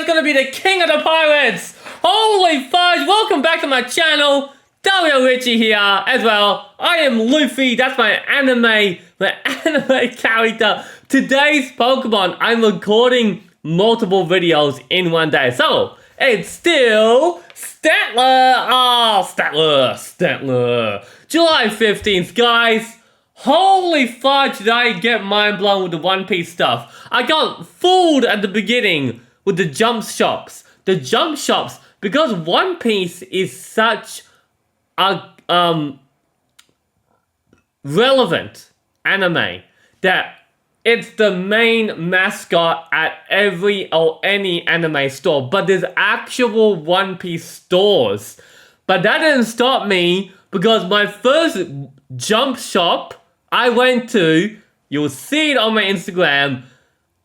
gonna be the king of the pirates! Holy fudge! Welcome back to my channel. Dario Richie here as well. I am Luffy. That's my anime character. Today's Pokemon, I'm recording multiple videos in one day. So, it's still Statler. Oh, Statler. July 15th, guys. Holy fudge, did I get mind blown with the One Piece stuff. I got fooled at the beginning with the jump shops. The jump shops, because One Piece is such a relevant anime that it's the main mascot at every or any anime store. But there's actual One Piece stores. But that didn't stop me, because my first jump shop I went to, you'll see it on my Instagram,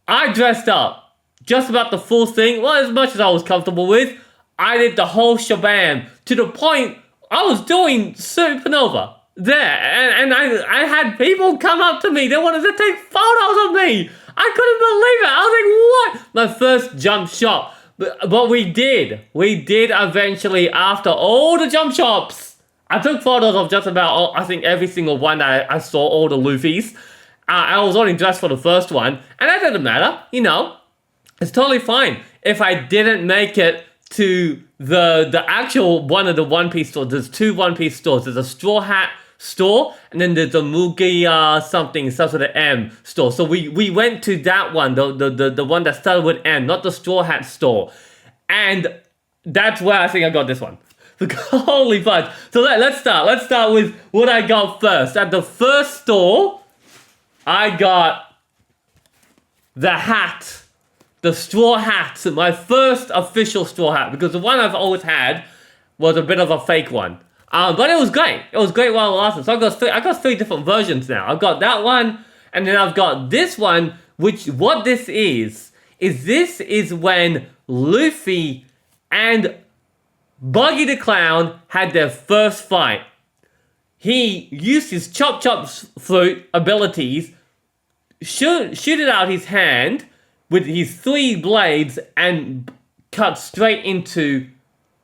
I dressed up. Just about the full thing, well, as much as I was comfortable with. I did the whole shebang, to the point I was doing Supernova there, and I had people come up to me, they wanted to take photos of me. I couldn't believe it. I was like, what? My first jump shop. But we did eventually, after all the jump shops. I took photos of just about, I think, every single one that I saw, all the Luffys. I was only dressed for the first one, and that didn't matter, you know. It's totally fine if I didn't make it to the actual one of the One Piece stores. There's two One Piece stores. There's a Straw Hat store, and then there's a Mugi something, starts with an M store. So we went to that one, the one that started with M, not the Straw Hat store. And that's where I think I got this one. Holy fudge. So let's start. Let's start with what I got first. At the first store, I got the hat. The straw hat. My first official straw hat. Because the one I've always had was a bit of a fake one. But it was great. It was great while it lasted. So I got three different versions now. I've got that one. And then I've got this one. Which, what this is this is when Luffy and Buggy the Clown had their first fight. He used his Chop Chop Fruit abilities, shooted out his hand with his three blades, and cut straight into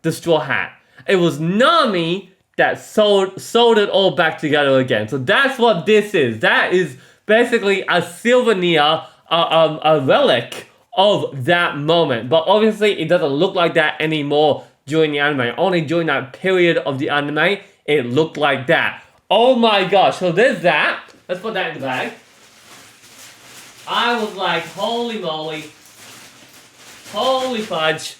the Straw Hat. It was Nami that sewed it all back together again. So that's what this is. That is basically a souvenir, a relic of that moment. But obviously, it doesn't look like that anymore during the anime. Only during that period of the anime, it looked like that. Oh my gosh, so there's that. Let's put that in the bag. I was like, holy moly. Holy fudge.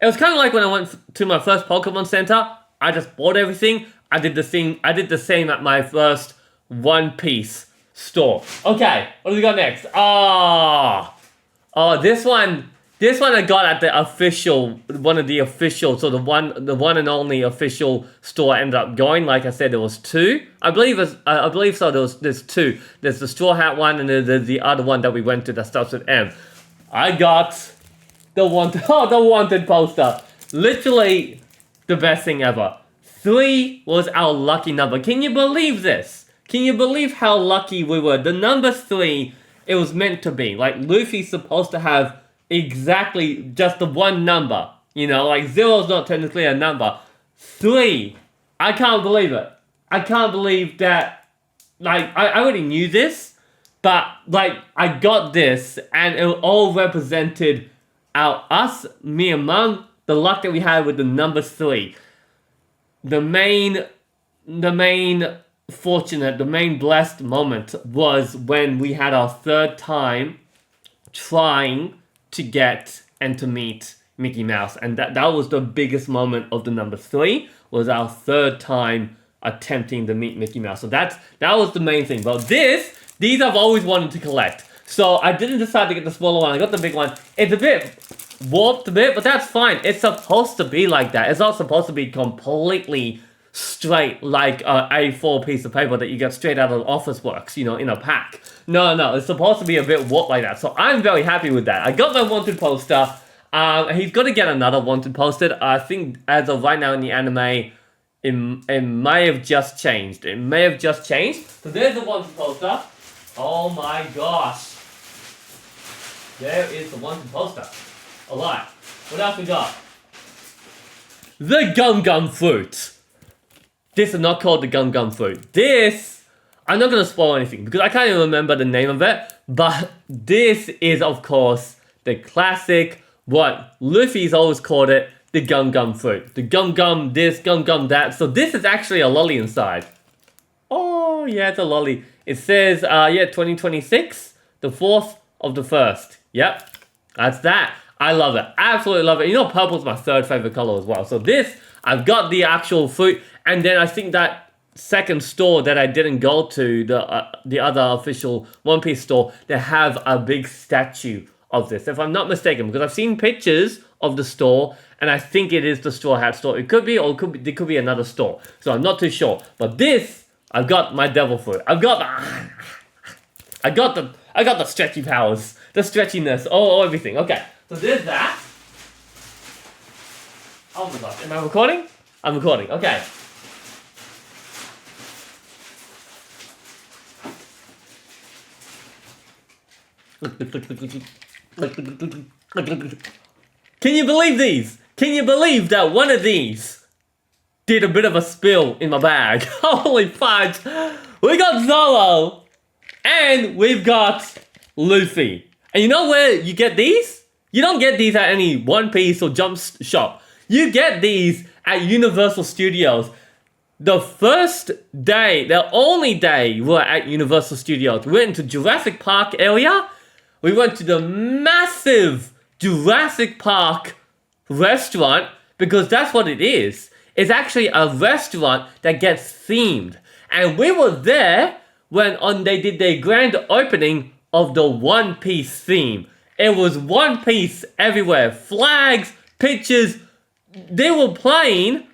It was kind of like when I went to my first Pokemon Center. I just bought everything. I did the same at my first One Piece store. Okay, what do we got next? Oh, this one I got at the official, one of the official, so the one and only official store I ended up going. Like I said, there was two. I believe so. There's two. There's the Straw Hat one, and there's the other one that we went to that starts with M. I got the wanted poster. Literally the best thing ever. 3 was our lucky number. Can you believe this? Can you believe how lucky we were? The number 3, it was meant to be. Like, Luffy's supposed to have exactly just the one number. You know, like 0 is not technically a number. 3. I can't believe it. I can't believe that. Like, I already knew this, but like I got this, and it all represented me and Mum, the luck that we had with the number 3. The main fortunate, the main blessed moment was when we had our third time trying to get and to meet Mickey Mouse, and that was the biggest moment of the number 3, was our third time attempting to meet Mickey Mouse. So that was the main thing. But these I've always wanted to collect. So I didn't decide to get the smaller one. I got the big one. It's a bit warped but that's fine. It's supposed to be like that. It's not supposed to be completely straight like a A4 piece of paper that you get straight out of Officeworks, you know, in a pack. No, it's supposed to be a bit warped like that. So I'm very happy with that. I got my wanted poster. He's got to get another wanted posted. I think as of right now in the anime, it may have just changed. So there's the wanted poster. Oh my gosh. There is the wanted poster. Alright, what else we got? The Gum Gum Fruit. This is not called the Gum Gum Fruit. This, I'm not going to spoil anything because I can't even remember the name of it. But this is, of course, the classic, what Luffy's always called it, the Gum Gum Fruit. The Gum Gum this, Gum Gum that. So this is actually a lolly inside. Oh, yeah, it's a lolly. It says, 2026, the 4th of the 1st. Yep, that's that. I love it. Absolutely love it. You know, purple's my third favorite color as well. So this, I've got the actual fruit. And then I think that second store that I didn't go to, the other official One Piece store, they have a big statue of this. If I'm not mistaken, because I've seen pictures of the store, and I think it is the Straw Hat store. It could be, or it could be another store. So I'm not too sure. But this, I've got my devil fruit. I got the stretchy powers, the stretchiness, everything. Okay, so there's that. Oh my gosh, am I recording? I'm recording. Okay. Can you believe these? Can you believe that one of these did a bit of a spill in my bag? Holy fudge! We got Zoro and we've got Luffy. And you know where you get these? You don't get these at any One Piece or Jump shop. You get these at Universal Studios. The first day, the only day we were at Universal Studios, we went to Jurassic Park area. We went to the massive Jurassic Park restaurant because that's what it is. It's actually a restaurant that gets themed. And we were there when they did their grand opening of the One Piece theme. It was One Piece everywhere. Flags, pictures. They were playing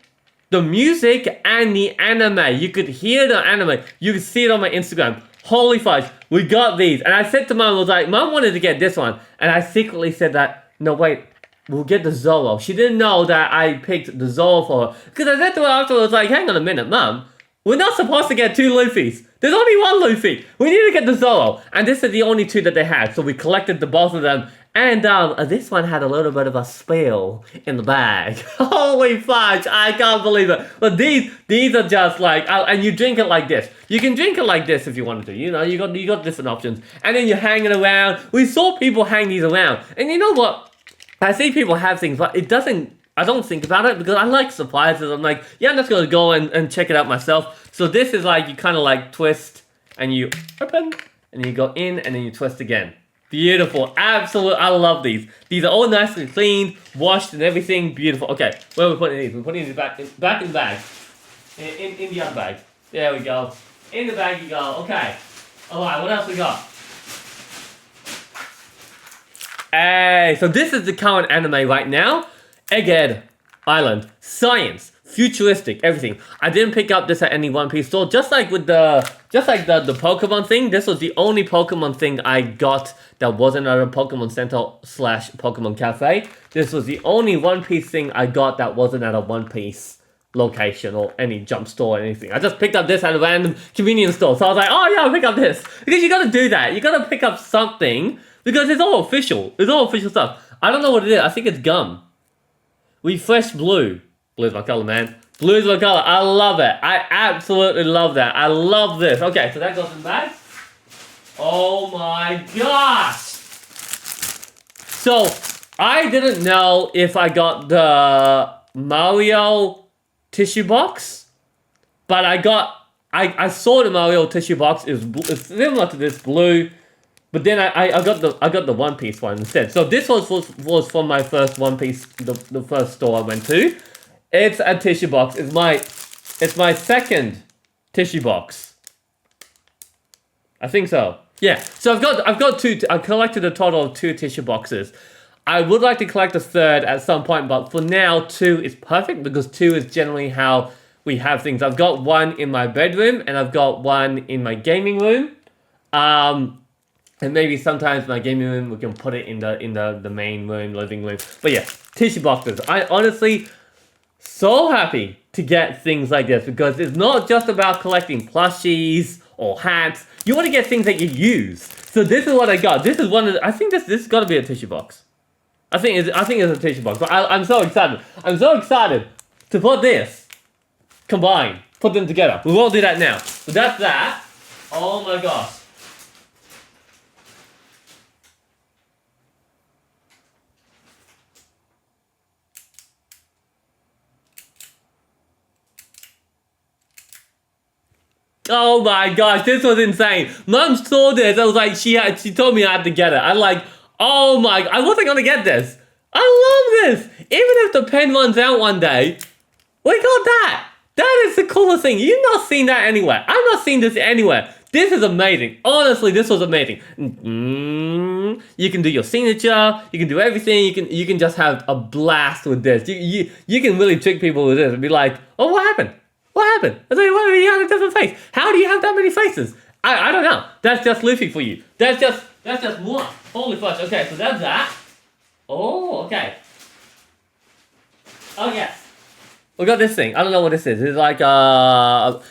the music and the anime. You could hear the anime. You could see it on my Instagram. Holy fudge, we got these. And I said to Mom, I was like, Mom wanted to get this one. And I secretly said that, no wait, we'll get the Zoro. She didn't know that I picked the Zoro for her. Because I said to her afterwards, like, hang on a minute, Mom. We're not supposed to get 2 Luffys. There's only 1 Luffy. We need to get the Zoro. And this is the only 2 that they had. So we collected the both of them. And this one had a little bit of a spill in the bag. Holy fudge, I can't believe it. But these are just like, and you drink it like this. You can drink it like this if you wanted to. You know, you got different options. And then you're hanging around. We saw people hang these around. And you know what? I see people have things, but it doesn't, I don't think about it because I like surprises. I'm like, yeah, I'm just going to go and check it out myself. So this is like, you kind of like twist and you open and you go in and then you twist again. Beautiful. Absolute. I love these. These are all nicely cleaned, washed and everything. Beautiful. Okay, where are we putting these? We're putting these back in the bag. In the other bag. There we go. In the bag you go. Okay. Alright, what else we got? Hey, so this is the current anime right now. Egghead Island. Science. Futuristic, everything. I didn't pick up this at any One Piece store. Just like the Pokemon thing, this was the only Pokemon thing I got that wasn't at a Pokemon Center / Pokemon Cafe. This was the only One Piece thing I got that wasn't at a One Piece location or any Jump store or anything. I just picked up this at a random convenience store. So I was like, oh yeah, I'll pick up this. Because you gotta do that. You gotta pick up something because it's all official. It's all official stuff. I don't know what it is. I think it's gum. Refresh Blue. Blue's my color, man. Blue's my color. I love it. I absolutely love that. I love this. Okay, so that goes in the bag. Oh my gosh! So, I didn't know if I got the Mario tissue box, but I saw the Mario tissue box. It's similar to this blue, but then I got the One Piece one instead. So this was from my first One Piece, the first store I went to. It's a tissue box. It's my second tissue box. I think so. Yeah. So I've got 2. I've collected a total of 2 tissue boxes. I would like to collect a third at some point, but for now 2 is perfect because 2 is generally how we have things. I've got 1 in my bedroom and I've got 1 in my gaming room. And maybe sometimes my gaming room we can put it in the main room, living room. But yeah, tissue boxes. I honestly so happy to get things like this because it's not just about collecting plushies or hats. You want to get things that you use. So this is what I got. This is one of the, I think this has got to be a tissue box. I think it's a tissue box. But I'm so excited. I'm so excited to put this combined, put them together. We won't do that now. So that's that. Oh my gosh. Oh my gosh, this was insane. Mom saw this. I was like, she told me I had to get it. I'm like, oh my, I wasn't gonna get this. I love this. Even if the pen runs out one day, we got that. That is the coolest thing. You've not seen that anywhere. I've not seen this anywhere. This is amazing. Honestly, this was amazing. You can do your signature. You can do everything. You can just have a blast with this. You can really trick people with this and be like, oh, what happened? What happened? I was like, why do you have a different face? How do you have that many faces? I don't know. That's just Luffy for you. That's just one. Holy fudge. Okay, so that's that. Oh, okay. Okay. We got this thing. I don't know what this is. It's like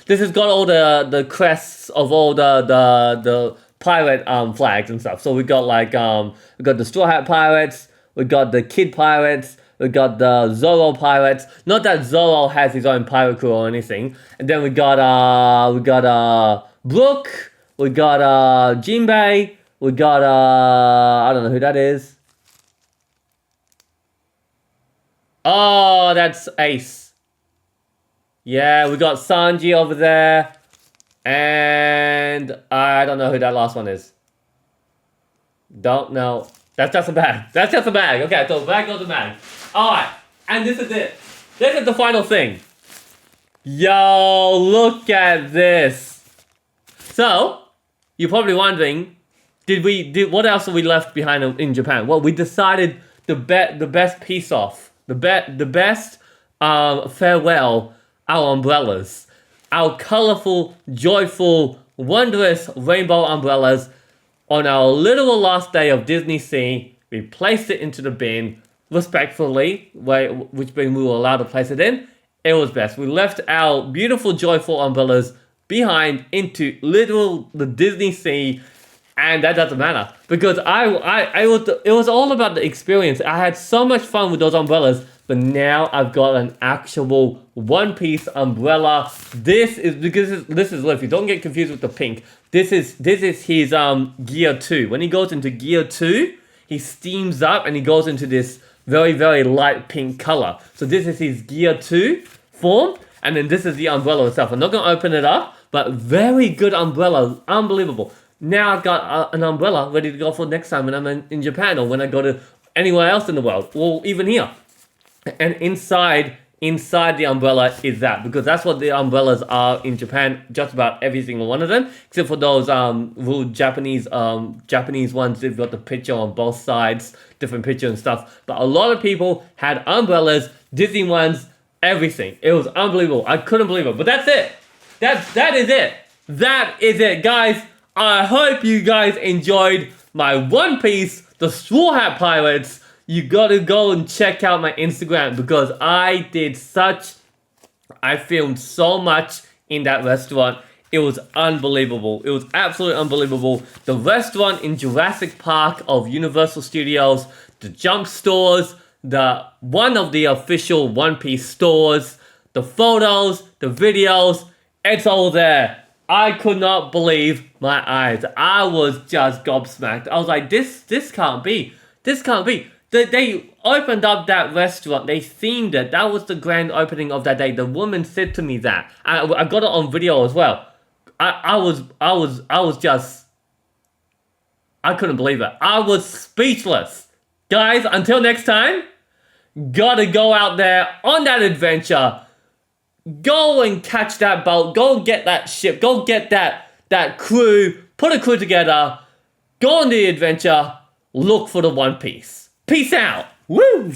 this has got all the crests of all the pirate flags and stuff. So we got like we got the Straw Hat Pirates, we got the Kid Pirates, we got the Zoro Pirates. Not that Zoro has his own pirate crew or anything. And then we got Brook, we got Jinbei, we got I don't know who that is. Oh, that's Ace. Yeah, we got Sanji over there. And I don't know who that last one is. Don't know. That's just a bag. That's just a bag. Okay, so bag goes to bag. Alright, and this is it. This is the final thing. Yo, look at this. So, you're probably wondering, what else have we left behind in Japan? Well, we decided the best piece off. The best farewell, our umbrellas. Our colorful, joyful, wondrous rainbow umbrellas. On our literal last day of Disney Sea, we placed it into the bin, respectfully, which bin we were allowed to place it in. It was best. We left our beautiful, joyful umbrellas behind into the Disney Sea, and that doesn't matter because it was all about the experience. I had so much fun with those umbrellas, but now I've got an actual one-piece umbrella. This is Luffy. Don't get confused with the pink. This is his gear 2. When he goes into gear 2, he steams up and he goes into this very, very light pink color. So this is his gear 2 form, and then this is the umbrella itself. I'm not gonna open it up, but very good umbrella, unbelievable. Now I've got an umbrella ready to go for next time when I'm in Japan or when I go to anywhere else in the world, or even here. And inside the umbrella is that, because that's what the umbrellas are in Japan, just about every single one of them, except for those rude Japanese ones. They've got the picture on both sides, different picture and stuff. But a lot of people had umbrellas, Disney ones, everything. It was unbelievable. I couldn't believe it. But that's it. That is it. That is it, guys. I hope you guys enjoyed my One Piece, the Straw Hat Pirates. You gotta go and check out my Instagram because I filmed so much in that restaurant. It was unbelievable. It was absolutely unbelievable. The restaurant in Jurassic Park of Universal Studios, the jump stores, one of the official One Piece stores, the photos, the videos, it's all there. I could not believe my eyes. I was just gobsmacked. I was like, this can't be. This can't be. They opened up that restaurant. They themed it. That was the grand opening of that day. The woman said to me that. I got it on video as well. I was just, I couldn't believe it. I was speechless. Guys, until next time, gotta go out there on that adventure. Go and catch that boat. Go get that ship. Go get that crew. Put a crew together. Go on the adventure. Look for the One Piece. Peace out. Woo!